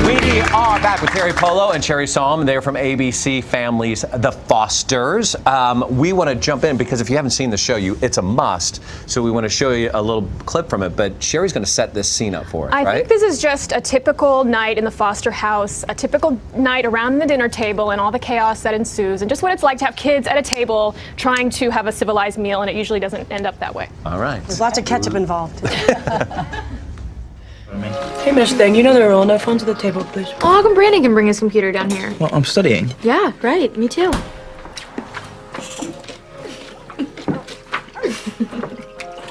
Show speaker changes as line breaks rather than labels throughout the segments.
We are back with Teri Polo and Sherri Saum. They're from ABC Family's The Fosters. We want to jump in because if you haven't seen the show, it's a must. So we want to show you a little clip from it. But Sherri's going to set this scene up for us, right?
I think this is just a typical night in the foster house, a typical night around the dinner table and all the chaos that ensues, and just what it's like to have kids at a table trying to have a civilized meal, and it usually doesn't end up that way.
All right.
There's lots of ketchup involved.
Hey, Miss Thing, you know there are all no phones at the table, please.
Oh, how come Brandon can bring his computer down here?
Well, I'm studying.
Yeah, right. Me too.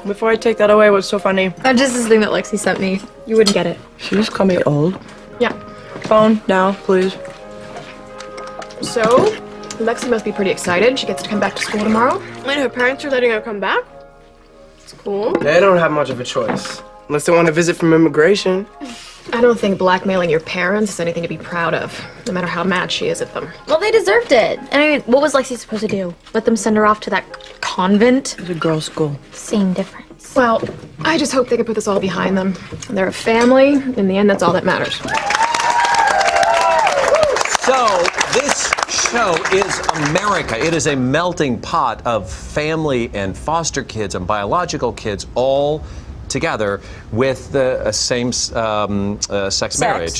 Before I take that away, what's so funny?
Just this thing that Lexi sent me. You wouldn't get it.
She just called me old.
Yeah.
Phone now, please.
So, Lexi must be pretty excited. She gets to come back to school tomorrow.
And her parents are letting her come back? It's cool.
They don't have much of a choice. Unless they want to visit from immigration.
I don't think blackmailing your parents is anything to be proud of, no matter how mad she is at them.
Well, they deserved it. And I mean, what was Lexi supposed to do? Let them send her off to that convent?
It's a girls' school.
Same difference.
Well, I just hope they can put this all behind them. They're a family. In the end, that's all that matters.
So this show is America. It is a melting pot of family and foster kids and biological kids all together with the same-sex marriage.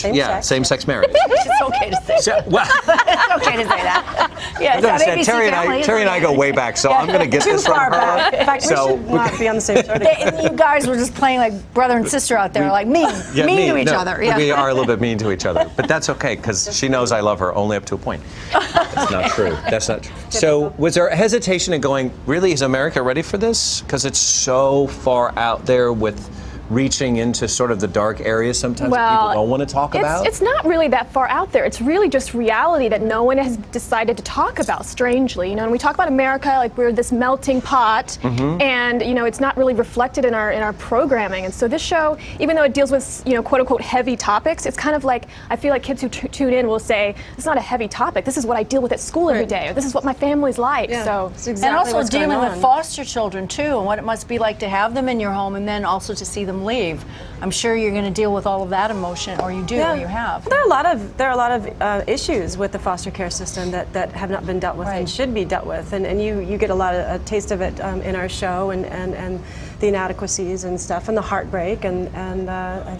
Same-sex marriage.
It's okay to say that. It's okay to say that. Yeah, it's ABC
Teri and I go way back, so I'm going to get this from her.
Back. In fact, we should not be on the same show. You guys were just playing like brother and sister out there, like mean to each other. Yeah.
We are a little bit mean to each other, but that's okay because she knows I love her only up to a point. That's not true. That's not true. So was there hesitation in going, really, is America ready for this? Because it's so far out there with reaching into sort of the dark areas sometimes that people don't want to talk about?
It's not really that far out there. It's really just reality that no one has decided to talk about, strangely. You know, and we talk about America like we're this melting pot, and, you know, it's not really reflected in our programming. And so this show, even though it deals with, you know, quote-unquote heavy topics, it's kind of like, I feel like kids who tune in will say, it's not a heavy topic. This is what I deal with at school every day, or this is what my family's like.
Yeah.
So
it's exactly and also dealing with foster children, too, and what it must be like to have them in your home and then also to see them leave. I'm sure you're going to deal with all of that emotion, or you do, or you have.
There are a lot of issues with the foster care system that have not been dealt with and should be dealt with, and you get a lot of a taste of it in our show, and the inadequacies and stuff, and the heartbreak and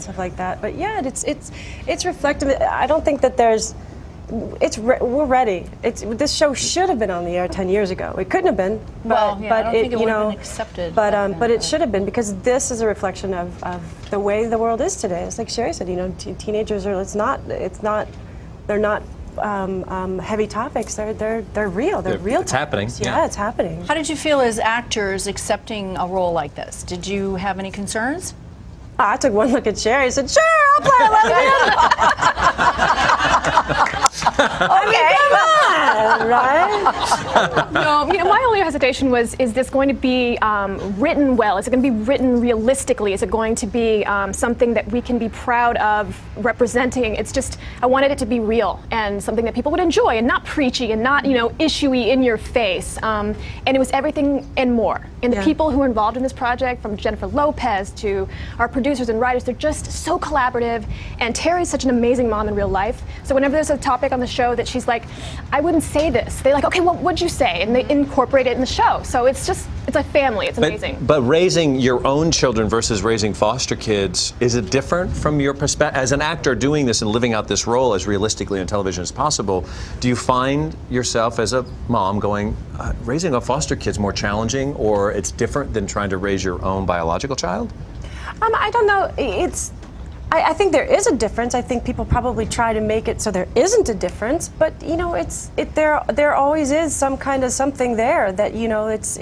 stuff like that. But yeah, it's reflective. I don't think that there's. We're ready. This show should have been on the air 10 years ago. It couldn't have been, but
I don't think it
you
would have
know,
been accepted.
But it should have been, because this is a reflection of the way the world is today. It's like Sherri said, you know, teenagers are. They're not heavy topics. They're real. They're real.
It's happening.
Yeah, it's happening.
How did you feel as actors accepting a role like this? Did you have any concerns?
I took one look at Sherri and said, "Sure, I'll play a lesbian." Okay, come on, right?
No, you know, my only hesitation was, is this going to be written well? Is it going to be written realistically? Is it going to be something that we can be proud of representing? It's just, I wanted it to be real and something that people would enjoy, and not preachy and not, you know, issuey in your face. And it was everything and more. And the people who are involved in this project, from Jennifer Lopez to our producers and writers, they're just so collaborative. And Teri's such an amazing mom in real life. So whenever there's a topic on the show that she's like, I wouldn't say this, they're like, okay, well, what'd you say? And they incorporate it in the show. So it's just, it's a family. It's amazing.
But raising your own children versus raising foster kids, is it different from your perspective? As an actor doing this and living out this role as realistically on television as possible, do you find yourself as a mom going, raising a foster kid's more challenging, or it's different than trying to raise your own biological child?
I don't know. I think there is a difference. I think people probably try to make it so there isn't a difference, but you know, there always is some kind of something there that, you know, it's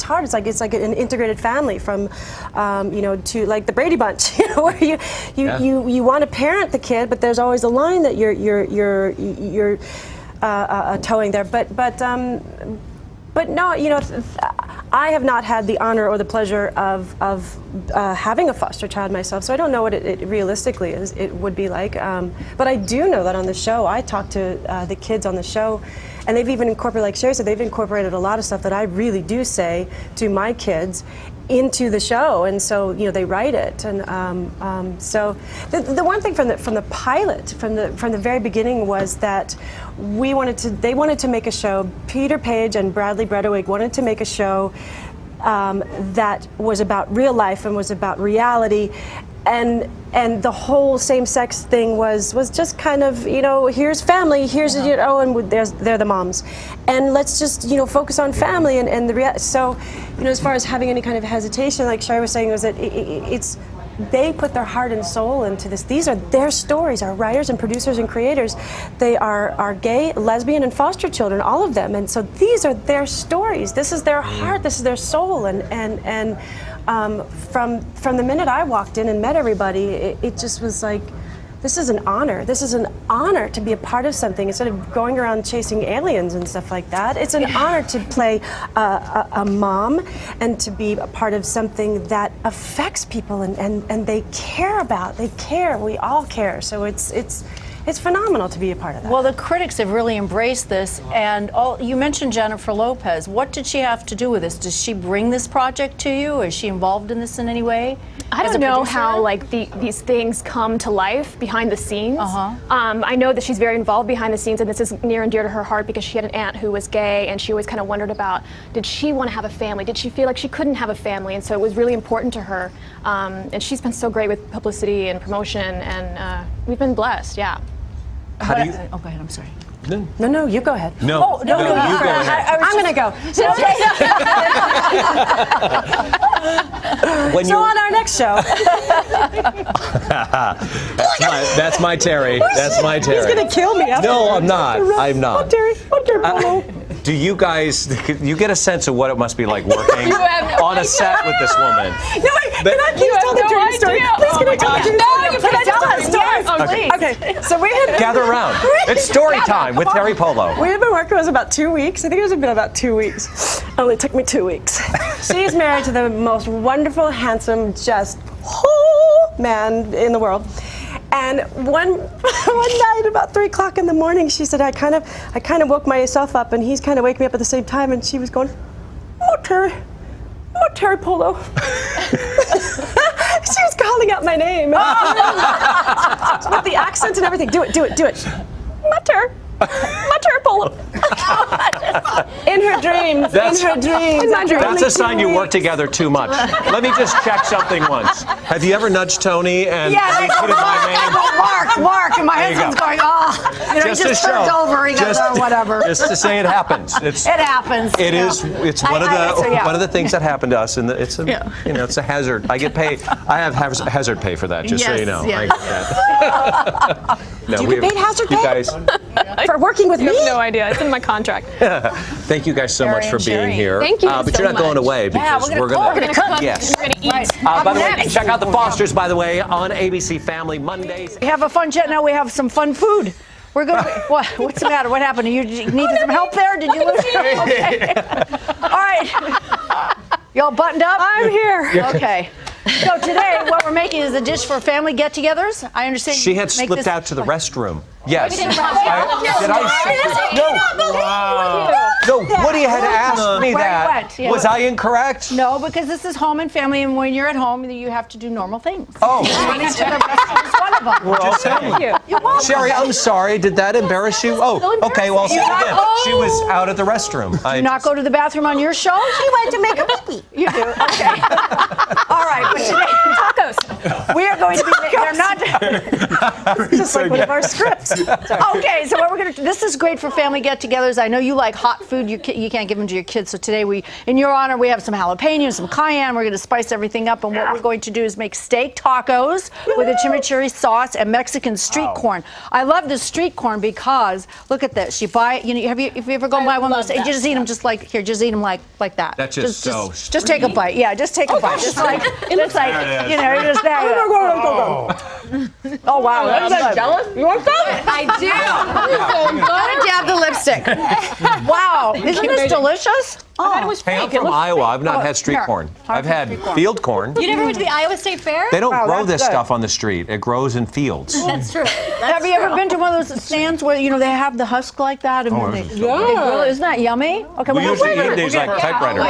hard. It's like an integrated family, from you know, to like the Brady Bunch, you know, where you want to parent the kid, but there's always a line that you're towing there. But no, you know, I have not had the honor or the pleasure of having a foster child myself, so I don't know what it realistically it would be like. But I do know that on the show, I talk to the kids on the show, and they've even incorporated, like Sherri said, they've incorporated a lot of stuff that I really do say to my kids into the show, and so they write it, and so the one thing from the pilot, from the very beginning, was that they wanted to make a show. Peter Page and Bradley Bredewig wanted to make a show that was about real life and was about reality. And the whole same-sex thing was just kind of, here's family, here's and they're the moms, and let's just focus on family and the so as far as having any kind of hesitation, like Sherri was saying, was that they put their heart and soul into this. These are their stories. Our writers and producers and creators, they are gay, lesbian, and foster children, all of them, and so these are their stories. This is their heart. This is their soul, and from the minute I walked in and met everybody, it just was like, this is an honor. This is an honor to be a part of something instead of going around chasing aliens and stuff like that. It's an honor to play a mom and to be a part of something that affects people and they care about. They care. We all care. So it's phenomenal to be a part of that.
Well, the critics have really embraced this, and you mentioned Jennifer Lopez. What did she have to do with this? Does she bring this project to you? Is she involved in this in any way?
I don't know how these things come to life behind the scenes. I know that she's very involved behind the scenes, and this is near and dear to her heart because she had an aunt who was gay, and she always kind of wondered about, did she want to have a family? Did she feel like she couldn't have a family? And so it was really important to her. And she's been so great with publicity and promotion, and we've been blessed. Yeah.
How do you?
Oh, go ahead. I'm sorry.
No, you go ahead.
No,
you go ahead.
I'm going to go. So on our next show.
That's my Teri. That's my Teri.
He's going to kill me after.
No, I'm not. I'm not.
Teri Polo.
Do you guys, you get a sense of what it must be like working on a set with this woman?
No, wait, can I please tell the dream story? Please, can I tell the dream story?
No, you can tell the story.
Okay, so we had...
Gather around. It's story time with Teri Polo.
We had been working, it was about 2 weeks. I think it was been about 2 weeks. It only took me 2 weeks. She's married to the most wonderful, handsome, just man in the world. And one night, about 3 o'clock in the morning, she said, I kind of woke myself up, and he's kind of waking me up at the same time. And she was going, "Oh, Teri Polo." She was calling out my name with the accent and everything. Do it. Teri Polo. In her dreams.
That's a sign you work together too much. Let me just check something once. Have you ever nudged Tony and put in my name?
Mark, and my husband's going,
Just
he just
to
turns
show.
over, he goes, whatever.
Just to say it happens. It
happens.
It is. It's one of the things that happened to us, and it's a hazard. I get paid. I have hazard pay for that. Just so you know.
Yes.
I get that. No,
Do you get paid hazard pay?
You guys.
For working with me?
I have no idea. It's in my contract.
Thank you guys so much for being here.
Thank you
But
so
you're not going
much.
away because we're going to
cook.
Yes.
We're going to eat.
By the way, check out the Fosters, by the way, on ABC Family Mondays.
We have a fun chat now. We have some fun food. We're going. What's the matter? What happened? You needed some help there? Did you lose? Okay. All right. Y'all buttoned up?
I'm here.
Okay. So today, what we're making is a dish for family get-togethers. I understand.
She had slipped out to the restroom. Yes. No, Woody had asked me that. Was I incorrect?
No, because this is home and family, and when you're at home, you have to do normal things.
Oh.
Going into the restroom is one of them.
Well, just saying. Sherri, I'm sorry. Did that embarrass you? Oh, okay. Well, say it again. She was out at the restroom.
Do not go to the bathroom on your show?
She went to make a pee-pee.
You do? Okay. All right, but today, tacos. We are going to be, they're not.
Just like one of our scripts.
Okay, so what we're going to do, this is great for family get-togethers. I know you like hot food. You can't give them to your kids. So today, in your honor, we have some jalapenos, some cayenne. We're going to spice everything up. And what we're going to do is make steak tacos with a chimichurri sauce and Mexican street corn. I love this street corn because, look at this. You buy it, have you ever gone buy one of those? You just eat them just like, here, just eat them like that.
That's
just take a bite. Yeah, just take a bite. Just like, just there. Oh, wow. That's jealous? You want some?
I do.
Gotta dab the lipstick. Wow. Isn't this delicious?
I thought it was
Hey,
fake.
I'm
It
from
looked
Iowa. I've not
Oh,
had street
here.
corn.
Have
I've
some
had
street corn.
field corn.
You never went to the Iowa State Fair?
They don't
Oh,
grow
that's
this
good.
stuff on the street. It grows in fields.
That's true.
Have you ever been to one of those stands where they have the husk like that and then they grill it? Isn't that yummy? Okay,
We usually eat these like typewriters.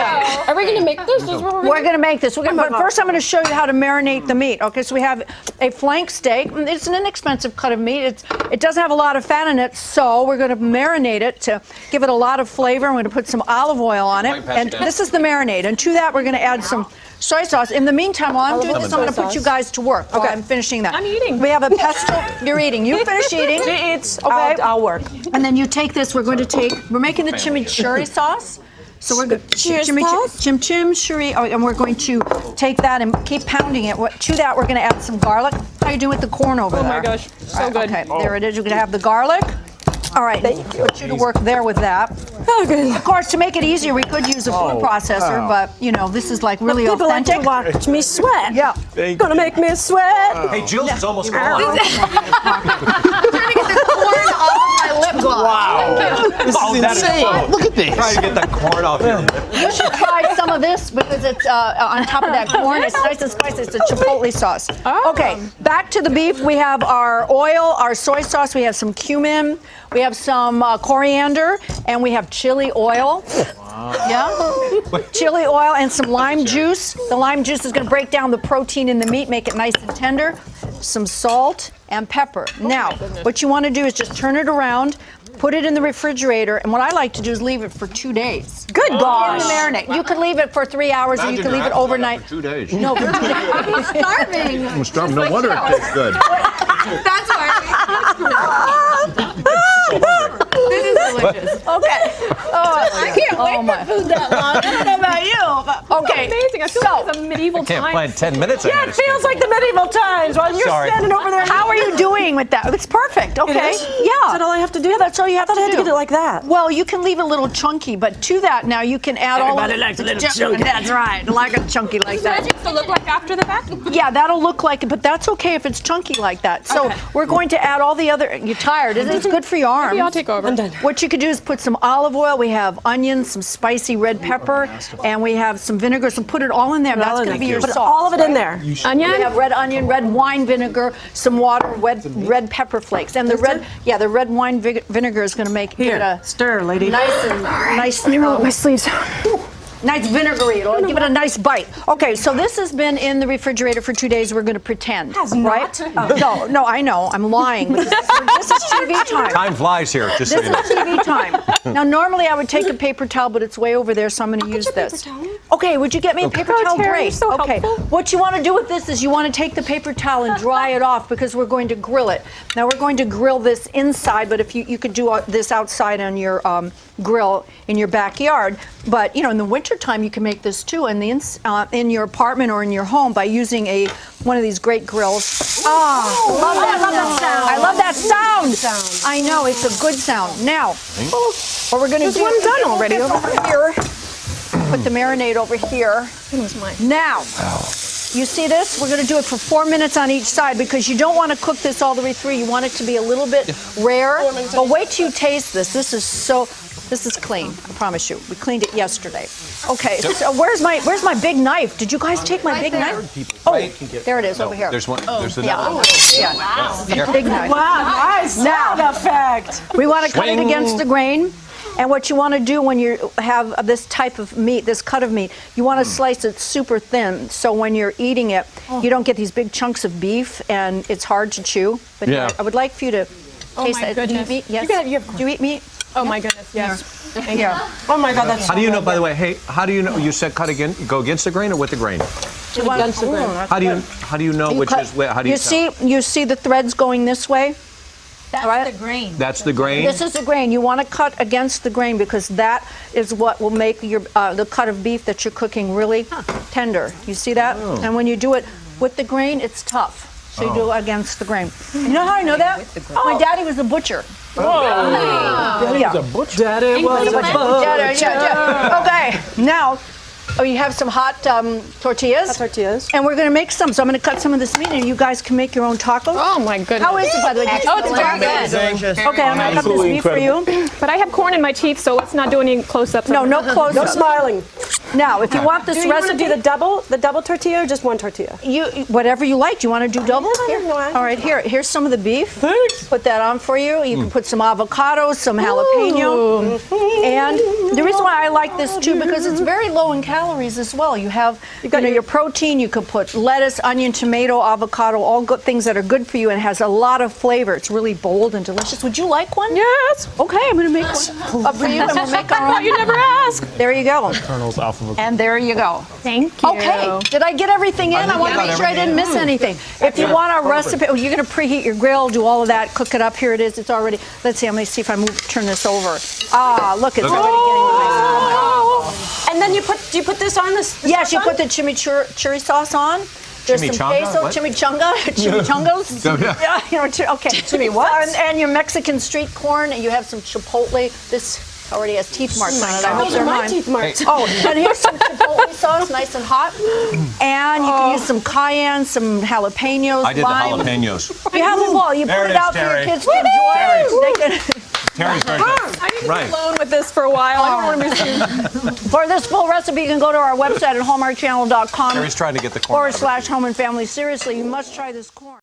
Are we gonna make this? Is what we're
We're going to make this. But first, I'm going to show you how to marinate the meat. Okay, so we have a flank steak. It's an inexpensive cut of meat. It doesn't have a lot of fat in it, so we're going to marinate it to give it a lot of flavor. I'm going to put some olive oil on it, and this is the marinade. And to that, we're going to add some soy sauce. In the meantime, while I'm doing this, I'm going to put you guys to work. Okay, I'm finishing that.
I'm eating.
We have a pesto. You're eating. You finish eating.
She eats.
Okay.
I'll work.
And then you take this. We're making the chimichurri sauce. So we're going chimichurri, and we're going to take that and keep pounding it. To that, we're going to add some garlic. How you doing with the corn over there?
Oh my gosh, so good.
Okay, there it is. You're going to have the garlic. All right, put you to work there with that. Of course, to make it easier, we could use a food processor, but this is like really
People like
authentic.
to watch me sweat.
Yeah.
Gonna make me sweat.
Hey, Jules is almost gone.
Trying to get the corn off of my lip gloss.
Wow. This is insane. Look at this. Trying to get that corn off your lip.
You should try some of this because it's on top of that corn. It's nice and spicy. It's a chipotle sauce. Okay, back to the beef. We have our oil, our soy sauce. We have some cumin. We have some coriander, and we have chili oil. Yeah, chili oil and some lime juice. The lime juice is going to break down the protein in the meat, make it nice and tender. Some salt and pepper. Now, what you want to do is just turn it around, put it in the refrigerator, and what I like to do is leave it for 2 days.
Good gosh.
In the marinade. You could leave it for 3 hours, or you could leave it overnight.
2 days.
No, for 2 days.
I'm starving.
I'm starving. No wonder it tastes good.
That's why. This is delicious.
Okay.
I can't wait for food that long. I don't know about you, but
Okay.
Amazing. I feel like it's a medieval
Can't
time.
plan 10 minutes.
Yeah, it feels like the medieval times while you're
Sorry.
standing over there.
How are you doing with that? It's perfect. Okay.
Is?
Yeah.
Is that all I have to do?
Yeah, that's all you have
I thought
to
I had
do.
to get it like that.
Well, you can leave it a little chunky, but to that now you can add
Everybody likes a little chunky.
That's right. I like a chunky like that.
Magic to look like after the fact.
Yeah, that'll look like it, but that's okay if it's chunky like that. So
Okay.
we're going to add all the other. You're tired, isn't it? It's good for your arms.
Maybe I'll take over. I'm done.
What you could do is put some olive oil. We have onions, some spicy red pepper, and we have some vinegar. So put it all in there. That's going to be your
Put
sauce.
all of it in there.
Onion.
We have red onion, red wine vinegar, some water, red pepper flakes, and the red wine vinegar is going to make it a
Stir, lady.
nice,
My sleeves.
nice vinegary. It'll give it a nice bite. Okay, so this has been in the refrigerator for 2 days. We're going to pretend, right? No, I know. I'm lying. But this is TV time.
Time flies here, just so
This
you know.
is TV time. Now, normally I would take a paper towel, but it's way over there, so I'm going to use this. Okay, would you get me a paper towel?
Teri,
Great.
you're so
Okay.
helpful.
What you want to do with this is you want to take the paper towel and dry it off because we're going to grill it. Now, we're going to grill this inside, but if you could do this outside on your grill in your backyard. But, in the wintertime, you can make this too in your apartment or in your home by using one of these great grills. Love that sound. I love that sound. I know, it's a good sound. Now, what we're going to do
one done already
over here. Put the marinade over here. Now, you see this? We're going to do it for 4 minutes on each side because you don't want to cook this all the way through. You want it to be a little bit rare. But wait till you taste this. This is clean. I promise you. We cleaned it yesterday. Okay. So where's my big knife? Did you guys take my big knife? Oh, there it is over here.
There's one. There's another
Yeah.
one.
Yeah. This is a big knife.
Wow, nice sound effect.
We want to cut it
Swing.
against the grain. And what you want to do when you have this type of meat, this cut of meat, you want to slice it super thin. So when you're eating it, you don't get these big chunks of beef, and it's hard to chew. But
Yeah.
I would like for you to taste
my
that.
goodness.
Do you eat meat? Yes. Do you eat meat?
Oh my goodness, yes.
Yeah.
Oh my God, that's
How do you know, by the way, hey, how do you know, you said go against the grain or with the grain?
Against the grain.
How do you know which is where, how do you tell?
You see the threads going this way?
That's the grain.
That's the grain?
This is the grain. You want to cut against the grain because that is what will make your the cut of beef that you're cooking really tender. You see that? And when you do it with the grain, it's tough. So you do it against the grain. You know how I know that? My daddy was a butcher.
Daddy was a butcher. Daddy was a butcher.
Okay, now Oh, you have some hot tortillas?
Hot tortillas.
And we're going to make some. So I'm going to cut some of this meat, and you guys can make your own tacos.
Oh my goodness.
How is it, by the way? Did you
Oh, it's very good.
Delicious.
Okay, I'm going to cut this meat for you.
But I have corn in my teeth, so let's not do any close-ups.
No, no close
No
up.
smiling.
Now, if you want this
Do you want to
recipe,
do the double tortilla or just one tortilla?
whatever you like. Do you want to do double?
Yeah,
Here.
no, I-
All right, here's some of the beef. Thanks. Put that on for you. You can put some avocados, some jalapeno. And the reason why I like this too, because it's very low in calories as well. You have your protein. You could put lettuce, onion, tomato, avocado, all good things that are good for you, and it has a lot of flavor. It's really bold and delicious. Would you like one?
Yes.
Okay, I'm going to make one up for you, and we'll make our own.
You never ask.
There you go.
Kernels off of a
And there you go.
Thank you.
Okay, did I get everything in? I want to make sure I didn't miss anything. If you want a recipe, you're going to preheat your grill, do all of that, cook it up. Here it is. It's already. Let's see. I'm going to see if I turn this over. Ah, look, it's already getting nice.
And then do you put this on this?
Yes, you put the chimichurri sauce on. There's some
Chimichanga?
queso,
What?
chimichangas.
Yeah.
Okay.
what?
And your Mexican street corn, and you have some chipotle. This already has teeth marks on it. I hope they're
My
mine.
teeth marks.
Oh, and here's some chipotle sauce, nice and hot. And you can use some cayenne, some jalapenos,
I did
lime.
the jalapenos.
You have them all. You
There
put
it
it
is,
out for your
Teri.
kids to enjoy. They can,
Terry's very good.
I need to
Right.
be alone with this for a while. I don't want to miss you.
for this full recipe, you can go to our website at hallmarkchannel.com
Terry's trying to get the corn out of it.
/home and family. Seriously, you must try this corn.